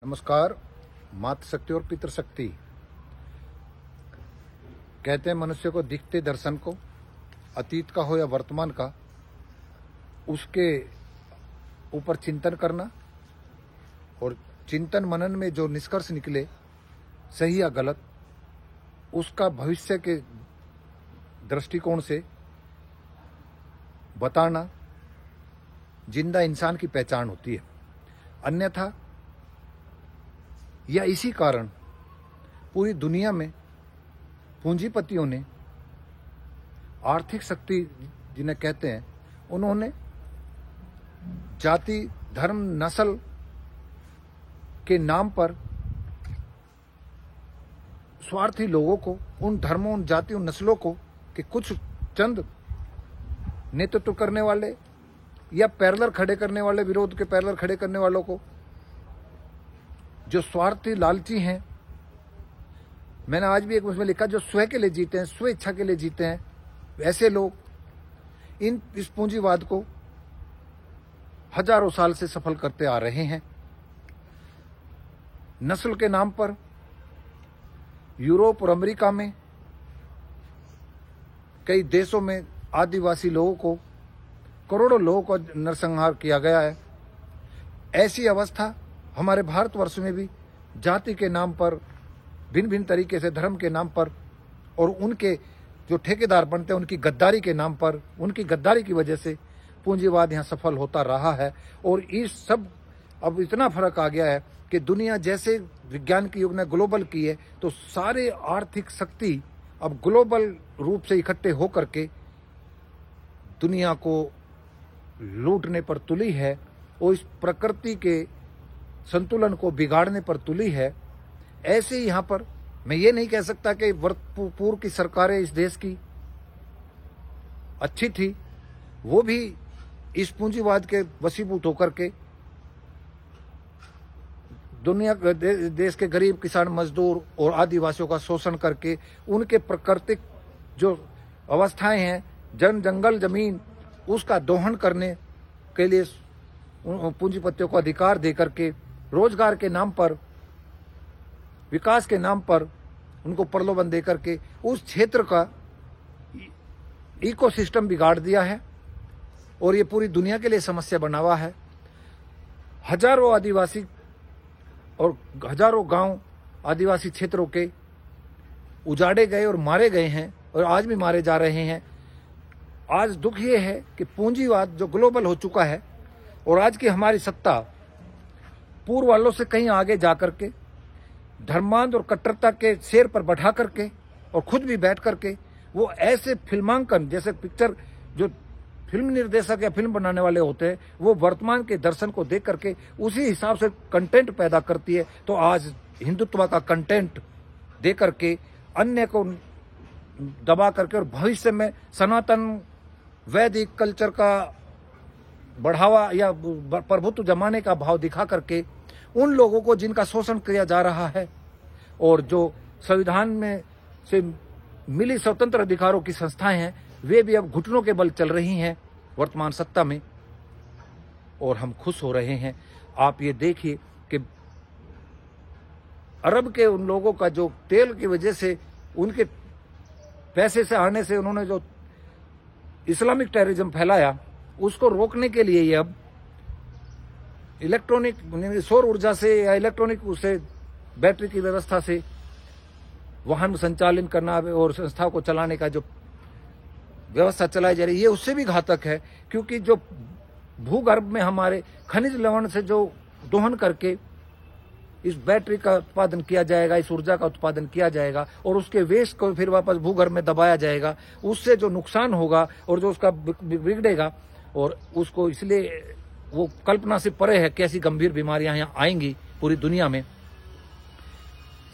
नमस्कार। मातृशक्ति और पितृशक्ति कहते हैं मनुष्य को दिखते दर्शन को, अतीत का हो या वर्तमान का, उसके ऊपर चिंतन करना और चिंतन मनन में जो निष्कर्ष निकले सही या गलत, उसका भविष्य के दृष्टिकोण से बताना जिंदा इंसान की पहचान होती है। अन्यथा या इसी कारण पूरी दुनिया में पूंजीपतियों ने, आर्थिक शक्ति जिन्हें कहते हैं, उन्होंने जाति, धर्म, नस्ल के नाम पर स्वार्थी लोगों को, उन धर्मों, उन जातियों, नस्लों को कि कुछ चंद नेतृत्व करने वाले या पैरेलल खड़े करने वाले, विरोध के पैरेलल खड़े करने वालों को, जो स्वार्थी लालची हैं, मैंने आज भी एक उसमें लिखा, जो स्वयं के लिए जीते हैं, स्व इच्छा के लिए जीते हैं, ऐसे लोग इस पूंजीवाद को हजारों साल से सफल करते आ रहे हैं। नस्ल के नाम पर यूरोप और अमेरिका में कई देशों में आदिवासी लोगों को, करोड़ों लोगों को नरसंहार किया गया है। ऐसी अवस्था हमारे भारतवर्ष में भी जाति के नाम पर, भिन्न भिन्न तरीके से धर्म के नाम पर, और उनके जो ठेकेदार बनते हैं उनकी गद्दारी के नाम पर, उनकी गद्दारी की वजह से पूंजीवाद यहाँ सफल होता रहा है। और इस सब अब इतना फर्क आ गया है कि दुनिया जैसे विज्ञान के युग ने ग्लोबल की है, तो सारे आर्थिक शक्ति अब ग्लोबल रूप से इकट्ठे होकर के दुनिया को लूटने पर तुली है और इस प्रकृति के संतुलन को बिगाड़ने पर तुली है। ऐसे ही यहाँ पर मैं ये नहीं कह सकता कि पूर्व की सरकारें इस देश की अच्छी थी, वो भी इस पूंजीवाद के वशीभूत होकर के दुनिया देश के गरीब किसान, मजदूर और आदिवासियों का शोषण करके उनके प्राकृतिक जो अवस्थाएं हैं, जंगल, जमीन, उसका दोहन करने के लिए पूंजीपतियों को अधिकार देकर के रोजगार के नाम पर, विकास के नाम पर उनको प्रलोभन देकर के उस क्षेत्र का इकोसिस्टम बिगाड़ दिया है और ये पूरी दुनिया के लिए समस्या बना हुआ है। हजारों आदिवासी और हजारों गांव आदिवासी क्षेत्रों के उजाड़े गए और मारे गए हैं और आज भी मारे जा रहे हैं। आज दुख ये है कि पूंजीवाद जो ग्लोबल हो चुका है और आज की हमारी सत्ता पूर्व वालों से कहीं आगे जाकर के धर्मांध और कट्टरता के शेर पर बैठा करके और खुद भी बैठ करके वो ऐसे फिल्मांकन, जैसे पिक्चर जो फिल्म निर्देशक या फिल्म बनाने वाले होते हैं, वो वर्तमान के दर्शन को देख करके उसी हिसाब से कंटेंट पैदा करती है। तो आज हिंदुत्व का कंटेंट दे करके अन्य को दबा करके और भविष्य में सनातन वैदिक कल्चर का बढ़ावा या प्रभुत्व जमाने का भाव दिखा करके उन लोगों को जिनका शोषण किया जा रहा है और जो संविधान में से मिली स्वतंत्र अधिकारों की संस्थाएं हैं, वे भी अब घुटनों के बल चल रही हैं वर्तमान सत्ता में और हम खुश हो रहे हैं। आप ये देखिए कि अरब के उन लोगों का जो तेल की वजह से, उनके पैसे से आने से उन्होंने जो इस्लामिक टेररिज्म फैलाया, उसको रोकने के लिए ये अब इलेक्ट्रॉनिक सौर ऊर्जा से या इलेक्ट्रॉनिक उसे बैटरी की व्यवस्था से वाहन संचालन करना और संस्था को चलाने का जो व्यवस्था चलाई जा रही है, ये उससे भी घातक है। क्योंकि जो भूगर्भ में हमारे खनिज लवण से जो दोहन करके इस बैटरी का उत्पादन किया जाएगा, इस ऊर्जा का उत्पादन किया जाएगा और उसके वेस्ट को फिर वापस भूगर्भ में दबाया जाएगा, उससे जो नुकसान होगा और जो उसका बिगड़ेगा, और उसको इसलिए वो कल्पना से परे है कैसी गंभीर बीमारियां यहाँ आएंगी पूरी दुनिया में।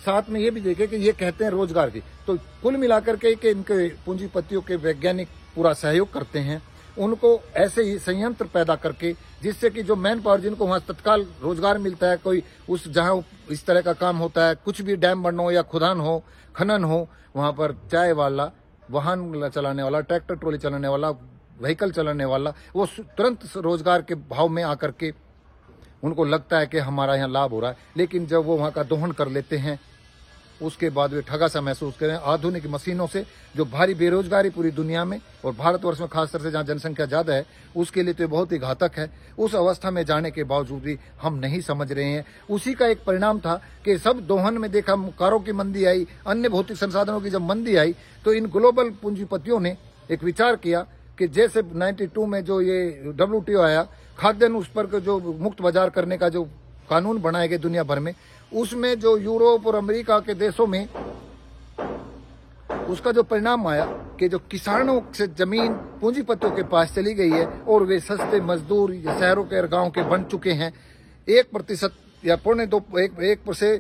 साथ में ये भी देखें कि ये कहते हैं रोजगार की, तो कुल मिलाकर के इनके पूंजीपतियों के वैज्ञानिक पूरा सहयोग करते हैं, उनको ऐसे ही संयंत्र पैदा करके जिससे कि जो मैन पावर, जिनको वहां तत्काल रोजगार मिलता है, कोई उस जहां इस तरह का काम होता है, कुछ भी डैम बनना हो या खुदान हो, खनन हो, वहां पर चाय वाला, वाहन चलाने वाला, ट्रैक्टर ट्रॉली चलाने वाला, व्हीकल चलाने वाला, वो तुरंत रोजगार के भाव में आकर के उनको लगता है कि हमारा यहाँ लाभ हो रहा है, लेकिन जब वो वहाँ का दोहन कर लेते हैं उसके बाद वे ठगा सा महसूस करें। आधुनिक मशीनों से जो भारी बेरोजगारी पूरी दुनिया में और भारतवर्ष में खासतौर से जहाँ जनसंख्या ज़्यादा है उसके लिए तो बहुत ही घातक है। उस अवस्था में जाने के बावजूद भी हम नहीं समझ रहे हैं। उसी का एक परिणाम था कि सब दोहन में देखा, कारों की मंदी आई, अन्य भौतिक संसाधनों की जब मंदी आई तो इन ग्लोबल पूंजीपतियों ने एक विचार किया कि जैसे 92 में जो ये WTO आया, खाद्यान्न उस पर जो मुक्त बाजार करने का जो कानून बनाए गए दुनिया भर में, उसमें जो यूरोप और अमेरिका के देशों में उसका जो परिणाम आया कि जो किसानों से जमीन पूंजीपतियों के पास चली गई है और वे सस्ते मजदूर शहरों के और गांव के बन चुके हैं। 1% या 1 से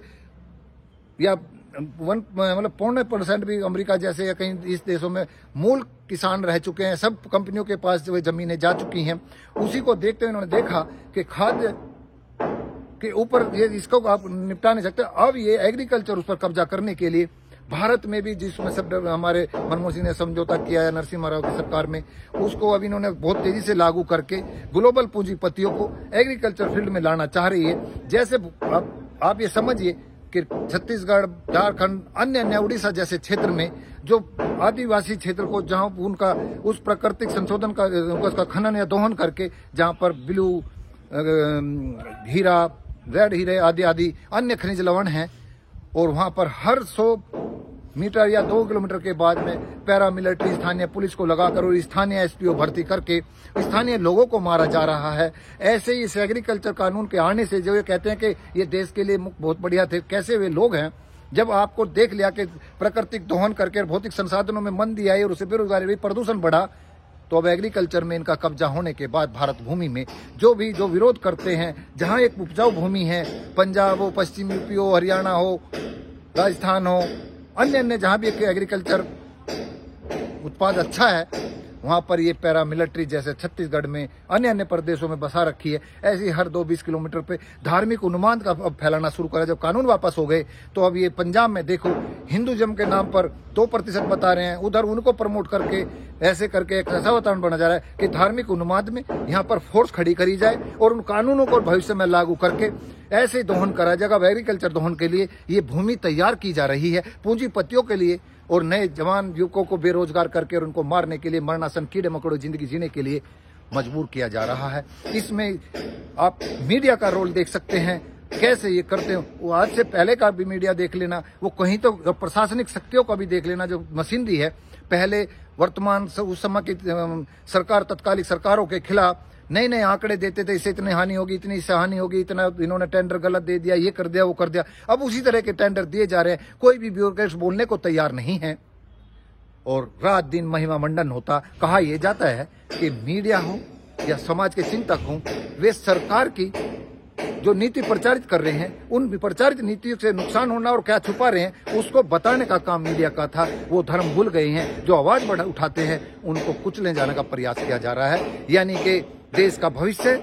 या 0.5% भी अमेरिका जैसे या कहीं इस देशों में मूल किसान रह चुके हैं। सब कंपनियों के पास जो जमीनें जा चुकी हैं। उसी को देखते हुए उन्होंने देखा कि खाद्य के ऊपर ये इसको आप निपटा नहीं सकते। अब ये एग्रीकल्चर उस पर कब्जा करने के लिए भारत में भी जिसमें सब हमारे मनमोहन सिंह ने समझौता किया है नरसिम्हा राव की सरकार में, उसको अब इन्होंने बहुत तेजी से लागू करके ग्लोबल पूंजीपतियों को एग्रीकल्चर फील्ड में लाना चाह रही है। जैसे आप ये समझिए कि छत्तीसगढ़, झारखंड, अन्य उड़ीसा जैसे क्षेत्र में जो आदिवासी क्षेत्र को जहां उनका उस प्राकृतिक संशोधन का उसका खनन या दोहन करके जहां पर ब्लू हीरा, रेड हीरे आदि अन्य खनिज लवण हैं और वहां पर हर 100 मीटर या 2 किलोमीटर के बाद में पैरामिलिट्री स्थानीय पुलिस को लगाकर और स्थानीय SPO भर्ती करके स्थानीय लोगों को मारा जा रहा है। ऐसे ही इस एग्रीकल्चर कानून के आने से जो ये कहते हैं कि ये देश के लिए बहुत बढ़िया थे, कैसे वे लोग हैं जब आपको देख लिया कि प्राकृतिक दोहन करके भौतिक संसाधनों में मंदी आई और उससे बेरोजगारी हुई, प्रदूषण बढ़ा, तो अब एग्रीकल्चर में इनका कब्जा होने के बाद भारत भूमि में जो विरोध करते हैं, जहां एक उपजाऊ भूमि है, पंजाब हो, पश्चिम यूपी हो, हरियाणा हो, राजस्थान हो, अन्य जहां भी एक एग्रीकल्चर उत्पाद अच्छा है, वहां पर ये पैरामिलिट्री जैसे छत्तीसगढ़ में अन्य प्रदेशों में बसा रखी है। ऐसे हर 2-20 किलोमीटर पे धार्मिक उन्माद का अब फैलाना शुरू करा। जब कानून वापस हो गए तो अब ये पंजाब में देखो हिंदुइज्म के नाम पर 2% बता रहे हैं, उधर उनको प्रमोट करके ऐसे करके एक ऐसा वातावरण बना जा रहा है कि धार्मिक उन्माद में यहाँ पर फोर्स खड़ी करी जाए और उन कानूनों को भविष्य में लागू करके ऐसे दोहन करा जाएगा। एग्रीकल्चर दोहन के लिए ये भूमि तैयार की जा रही है पूंजीपतियों के लिए और नए जवान युवकों को बेरोजगार करके और उनको मारने के लिए, मरणासन कीड़े मकोड़े जिंदगी जीने के लिए मजबूर किया जा रहा है। इसमें आप मीडिया का रोल देख सकते हैं कैसे ये करते हैं। वो आज से पहले का भी मीडिया देख लेना, वो कहीं तो प्रशासनिक शक्तियों का भी देख लेना जो मशीनरी है। पहले वर्तमान उस समय की सरकार, तत्कालिक सरकारों के खिलाफ नए नए आंकड़े देते थे, इससे इतनी हानि होगी, इतनी इससे हानि होगी, इतना इन्होंने टेंडर गलत दे दिया, ये कर दिया, वो कर दिया। अब उसी तरह के टेंडर दिए जा रहे हैं। कोई भी ब्यूरोक्रेट बोलने को तैयार नहीं है और रात दिन महिमा मंडन होता। कहा यह जाता है कि मीडिया हो या समाज के चिंतक हो, वे सरकार की जो नीति प्रचारित कर रहे हैं उन प्रचारित नीतियों से नुकसान होना और क्या छुपा रहे हैं उसको बताने का काम मीडिया का था। वो धर्म भूल गए हैं। जो आवाज उठाते हैं उनको कुचले जाने का प्रयास किया जा रहा है। यानी कि देश का भविष्य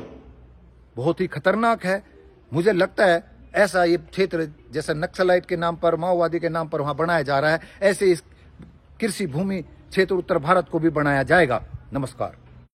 बहुत ही खतरनाक है। मुझे लगता है ऐसा ये क्षेत्र जैसा नक्सलाइट के नाम पर, माओवादी के नाम पर वहां बनाया जा रहा है, ऐसे इस कृषि भूमि क्षेत्र उत्तर भारत को भी बनाया जाएगा। नमस्कार।